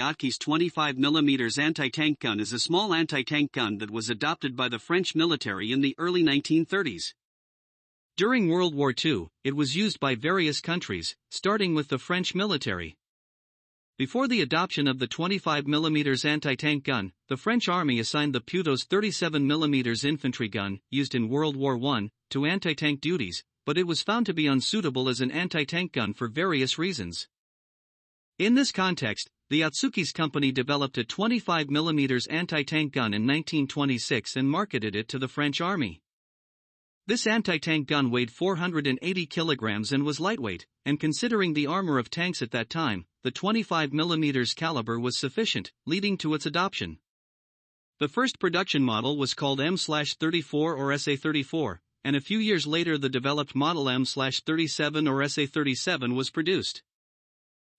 OTKIS 25mm anti-tank gun is a small anti-tank gun that was adopted by the French military in the early 1930s. During World War II, it was used by various countries, starting with the French military. Before the adoption of the 25mm anti-tank gun, the French army assigned the Putos 37mm infantry gun, used in World War I, to anti-tank duties, but it was found to be unsuitable as an anti-tank gun for various reasons. In this context, the OTKIS company developed a 25mm anti-tank gun in 1926 and marketed it to the French army. This anti-tank gun weighed 480 kilograms and was lightweight, and considering the armor of tanks at that time, the 25mm caliber was sufficient, leading to its adoption. The first production model was called M/34 or SA-34, and a few years later the developed model M/37 or SA-37 was produced.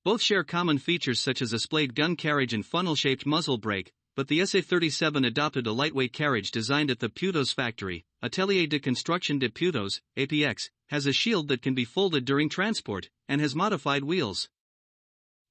Both share common features such as a splayed gun carriage and funnel-shaped muzzle brake, but the SA-37 adopted a lightweight carriage designed at the Putos factory. Atelier de Construction de Putos, APX, has a shield that can be folded during transport, and has modified wheels.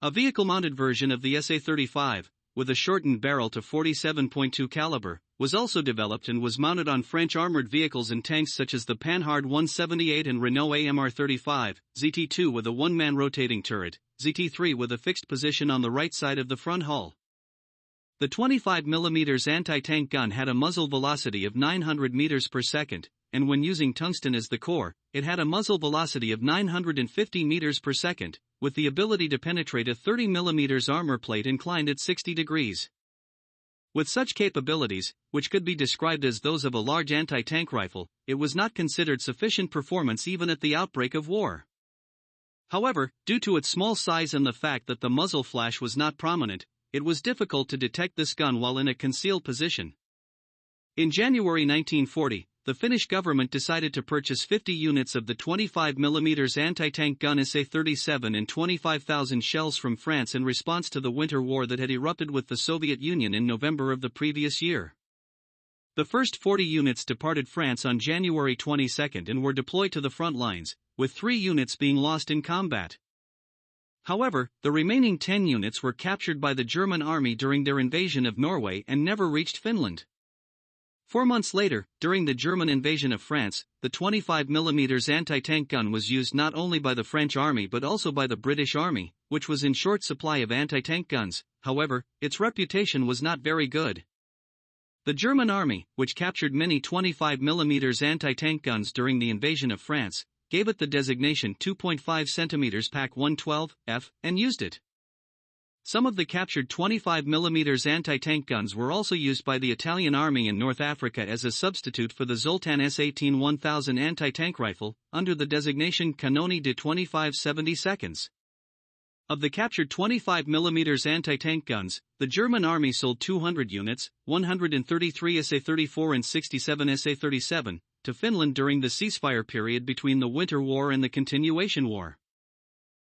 A vehicle-mounted version of the SA-35, with a shortened barrel to 47.2 caliber, was also developed and was mounted on French armored vehicles and tanks such as the Panhard 178 and Renault AMR-35, ZT2 with a one-man rotating turret, ZT3 with a fixed position on the right side of the front hull. The 25mm anti-tank gun had a muzzle velocity of 900 meters per second, and when using tungsten as the core, it had a muzzle velocity of 950 meters per second, with the ability to penetrate a 30mm armor plate inclined at 60 degrees. With such capabilities, which could be described as those of a large anti-tank rifle, it was not considered sufficient performance even at the outbreak of war. However, due to its small size and the fact that the muzzle flash was not prominent, it was difficult to detect this gun while in a concealed position. In January 1940, the Finnish government decided to purchase 50 units of the 25mm anti-tank gun SA-37 and 25,000 shells from France in response to the Winter War that had erupted with the Soviet Union in November of the previous year. The first 40 units departed France on January 22 and were deployed to the front lines, with 3 units being lost in combat. However, the remaining 10 units were captured by the German army during their invasion of Norway and never reached Finland. 4 months later, during the German invasion of France, the 25mm anti-tank gun was used not only by the French army but also by the British army, which was in short supply of anti-tank guns. However, its reputation was not very good. The German army, which captured many 25mm anti-tank guns during the invasion of France, gave it the designation 2.5 cm Pak 112F, and used it. Some of the captured 25mm anti-tank guns were also used by the Italian army in North Africa as a substitute for the Zoltan S18 1000 anti-tank rifle, under the designation Cannoni de 2570 seconds. Of the captured 25mm anti-tank guns, the German army sold 200 units, 133 SA-34 and 67 SA-37, to Finland during the ceasefire period between the Winter War and the Continuation War.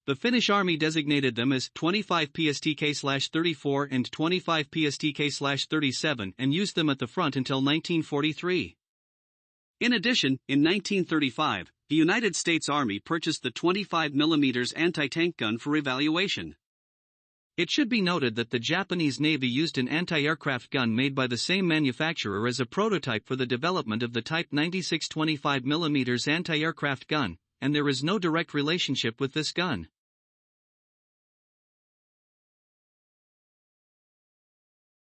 The Finnish army designated them as 25 PSTK/34 and 25 PSTK/37 and used them at the front until 1943. In addition, in 1935, the United States Army purchased the 25mm anti-tank gun for evaluation. It should be noted that the Japanese Navy used an anti-aircraft gun made by the same manufacturer as a prototype for the development of the Type 96 25mm anti-aircraft gun, and there is no direct relationship with this gun.